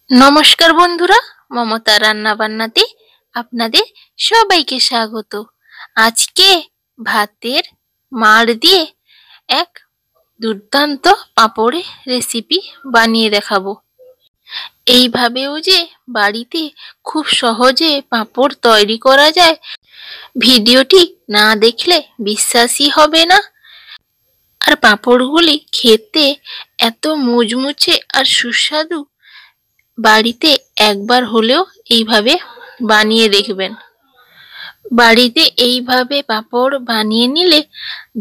নমস্কার বন্ধুরা, মমতা রান্নাবান্নাতে আপনাদের সবাইকে স্বাগত। আজকে ভাতের মাড় দিয়ে এক দুর্দান্ত পাঁপড়ের রেসিপি বানিয়ে দেখাবো। এইভাবেও যে বাড়িতে খুব সহজে পাঁপড় তৈরি করা যায়, ভিডিওটি না দেখলে বিশ্বাসই হবে না। আর পাঁপড়গুলি খেতে এত মুচমুচে আর সুস্বাদু, বাড়িতে একবার হলেও এইভাবে বানিয়ে দেখবেন। বাড়িতে এইভাবে পাঁপড় বানিয়ে নিলে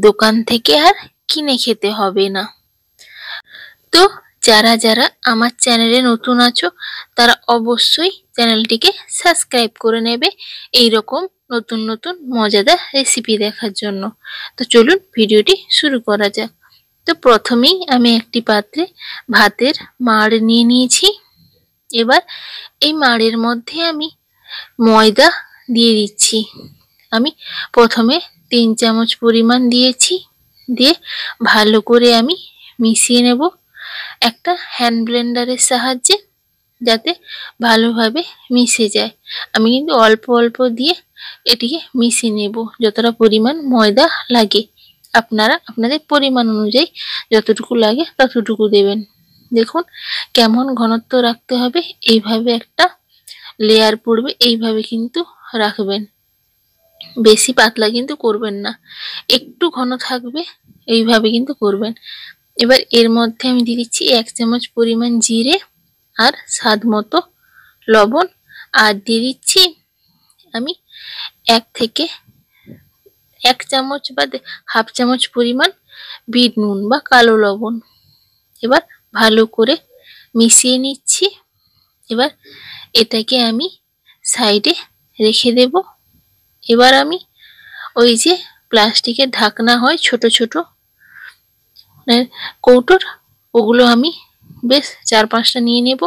দোকান থেকে আর কিনে খেতে হবে না। তো যারা যারা আমার চ্যানেলে নতুন আছো তারা অবশ্যই চ্যানেলটিকে সাবস্ক্রাইব করে নেবে এই রকম নতুন নতুন মজাদার রেসিপি দেখার জন্য। তো চলুন ভিডিওটি শুরু করা যাক। তো প্রথমেই আমি একটি পাত্রে ভাতের মাড় নিয়ে নিয়েছি। এবার এই মাড়ের মধ্যে আমি ময়দা দিয়ে দিচ্ছি। আমি প্রথমে 3 চামচ পরিমাণ দিয়েছি, দিয়ে ভালো করে আমি মিশিয়ে নেব একটা হ্যান্ড ব্লেন্ডারের সাহায্যে, যাতে ভালোভাবে মিশে যায়। আমি কিন্তু অল্প অল্প দিয়ে এটিকে মিশিয়ে নেব, যতটা পরিমাণ ময়দা লাগে। আপনারা আপনাদের পরিমাণ অনুযায়ী যতটুকু লাগে ততটুকু দেবেন। দেখুন কেমন ঘনত্ব রাখতে হবে, এইভাবে একটা লেয়ার পড়বে, এইভাবে কিন্তু রাখবেন। বেশি পাতলা কিন্তু করবেন না, একটু ঘন থাকবে, এইভাবে কিন্তু করবেন। এবার এর মধ্যে আমি দিয়ে দিচ্ছি 1 চামচ পরিমাণ জিরে আর স্বাদ মতো লবণ, আর দিয়ে দিচ্ছি আমি 1 থেকে 1 চামচ বা হাফ চামচ পরিমাণ বিট নুন বা কালো লবণ। এবার ভালো করে মিশিয়ে নিচ্ছি। এবার এটাকে আমি সাইডে রেখে দেব। এবার আমি ওই যে প্লাস্টিকের ঢাকনা হয় ছোট ছোট কৌটোর, ওগুলো আমি বেশ 4-5টা নিয়ে নেব।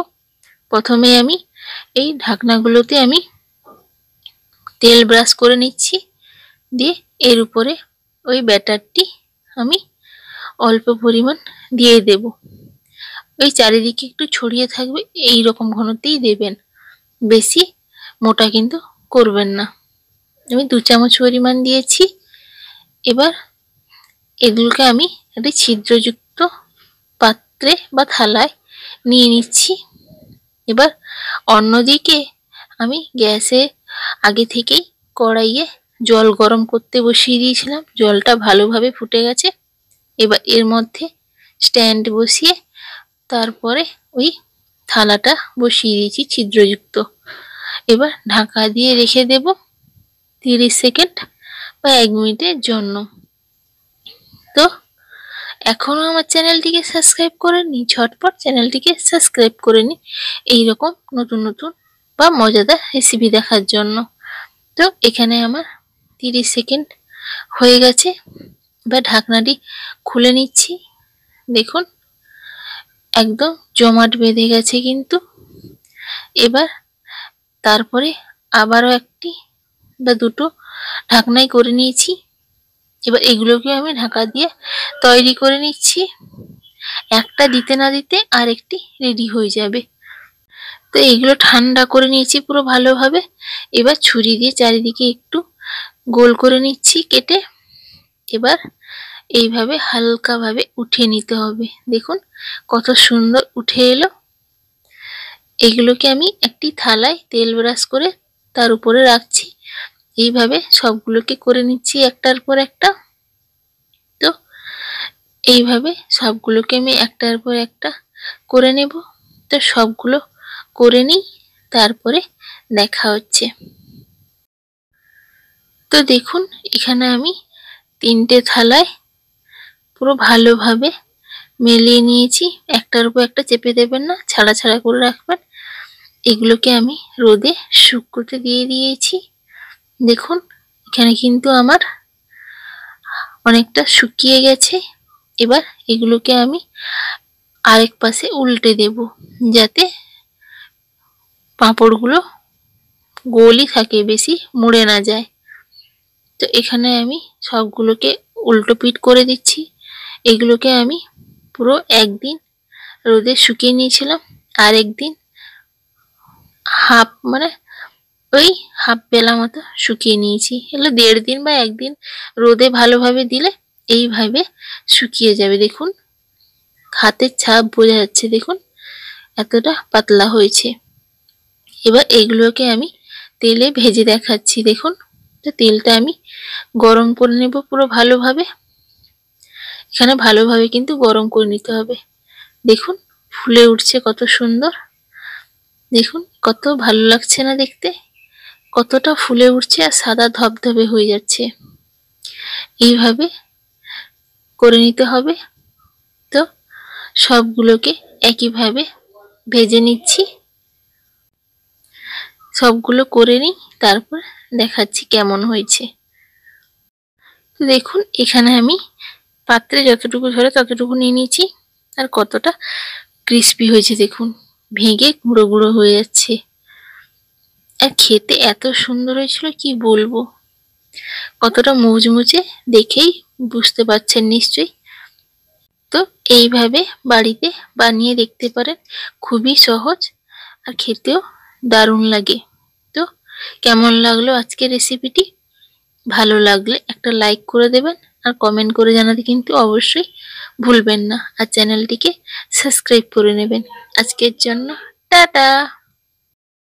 প্রথমে আমি এই ঢাকনাগুলোতে আমি তেল ব্রাশ করে নিচ্ছি, দিয়ে এর উপরে ওই ব্যাটারটি আমি অল্প পরিমাণ দিয়ে দেব। ওই চারিদিকে একটু ছড়িয়ে থাকবে, এই রকম ঘনত্বেই দেবেন, বেশি মোটা কিন্তু করবেন না। আমি 2 চামচ পরিমাণ দিয়েছি। এবার এগুলোকে আমি একটা ছিদ্রযুক্ত পাত্রে বা থালায় নিয়ে নিচ্ছি। এবার অন্যদিকে আমি গ্যাসে আগে থেকেই কড়াইয়ে জল গরম করতে বসিয়ে দিয়েছিলাম, জলটা ভালোভাবে ফুটে গেছে। এবার এর মধ্যে স্ট্যান্ড বসিয়ে তারপরে ওই থালাটা বসিয়ে দিয়েছি ছিদ্রযুক্ত। এবার ঢাকা দিয়ে রেখে দেব 30 সেকেন্ড বা 1 মিনিটের জন্য। তো এখনো আমার চ্যানেলটিকে সাবস্ক্রাইব করেননি, ঝটপট চ্যানেলটিকে সাবস্ক্রাইব করে নিন এইরকম নতুন নতুন বা মজাদার রেসিপি দেখার জন্য। তো এখানে আমার 30 সেকেন্ড হয়ে গেছে। এবার ঢাকনাটি খুলে নিচ্ছি। দেখুন একদম জমাট বেঁধে গেছে কিন্তু। এবার তারপরে আবারও একটি বা দুটো ঢাকনাই করে নিয়েছি। এবার এগুলোকে আমি ঢাকা দিয়ে তৈরি করে নিচ্ছি। একটা দিতে না দিতে আরেকটি রেডি হয়ে যাবে। তো এগুলো ঠান্ডা করে নিয়েছি পুরো ভালোভাবে। এবার ছুরি দিয়ে চারিদিকে একটু গোল করে নিচ্ছি কেটে। এবার এইভাবে হালকাভাবে উঠিয়ে নিতে হবে। দেখুন কত সুন্দর উঠে এলো। এগুলোকে আমি একটি থালায় তেল ব্রাশ করে তার উপরে রাখছি। এইভাবে সবগুলোকে করে নিচ্ছি একটার পর একটা। তো এইভাবে সবগুলোকে আমি একটার পর একটা করে নেব। তো সবগুলো করে নিই, তারপরে দেখা হচ্ছে। তো দেখুন এখানে আমি 3টে থালায় পুরো ভালোভাবে মিলিয়ে নিয়েছি। একটার উপর একটা চেপে দেবেন না, ছাড়া ছাড়া করে রাখবেন। এগুলোকে আমি রোদে শুকোতে দিয়ে দিয়েছি। দেখুন এখানে কিন্তু আমার অনেকটা শুকিয়ে গেছে। এবার এগুলোকে আমি আরেক পাশে উল্টে দেব, যাতে পাঁপড়গুলো গোলই থাকে, বেশি মুড়ে না যায়। তো এখানে আমি সবগুলোকে উল্টো পিট করে দিচ্ছি। এগুলোকে আমি পুরো একদিন রোদে শুকিয়ে নিয়েছিলাম, আর একদিন হাফ মানে ওই হাফ বেলা মতো শুকিয়ে নিয়েছি। এগুলো 1.5 দিন বা 1 দিন রোদে ভালোভাবে দিলে এইভাবে শুকিয়ে যাবে। দেখুন হাতের ছাপ বোঝা যাচ্ছে, দেখুন এতটা পাতলা হয়েছে। এবার এগুলোকে আমি তেলে ভেজে দেখাচ্ছি। দেখুন তো তেলটা আমি গরম করে নেব পুরো ভালোভাবে। এখানে ভালোভাবে কিন্তু গরম করে নিতে হবে। দেখুন ফুলে উঠছে কত সুন্দর, দেখুন কত ভালো লাগছে না দেখতে, কতটা ফুলে উঠছে আর সাদা ধবধবে হয়ে যাচ্ছে। এইভাবে করে নিতে হবে। তো সবগুলোকে একইভাবে ভেজে নিচ্ছি। সবগুলো করে নিই, তারপর দেখাচ্ছি কেমন হয়েছে। তো দেখুন এখানে আমি পাত্রে যতটুকু ধরে ততটুকু নিয়ে নিয়েছি। আর কতটা ক্রিস্পি হয়েছে দেখুন, ভেঙে গুঁড়ো গুঁড়ো হয়ে যাচ্ছে। আর খেতে এত সুন্দর হয়েছিল কি বলবো, কতটা মুচমুচে দেখেই বুঝতে পারছেন নিশ্চয়ই। তো এইভাবে বাড়িতে বানিয়ে দেখতে পারেন, খুবই সহজ আর খেতেও দারুণ লাগে। তো কেমন লাগলো আজকের রেসিপিটি? ভালো লাগলে একটা লাইক করে দেবেন আর কমেন্ট করে জানাতে কিন্তু অবশ্যই ভুলবেন না। আর চ্যানেলটিকে সাবস্ক্রাইব করে নেবেন। আজকের জন্য টাটা।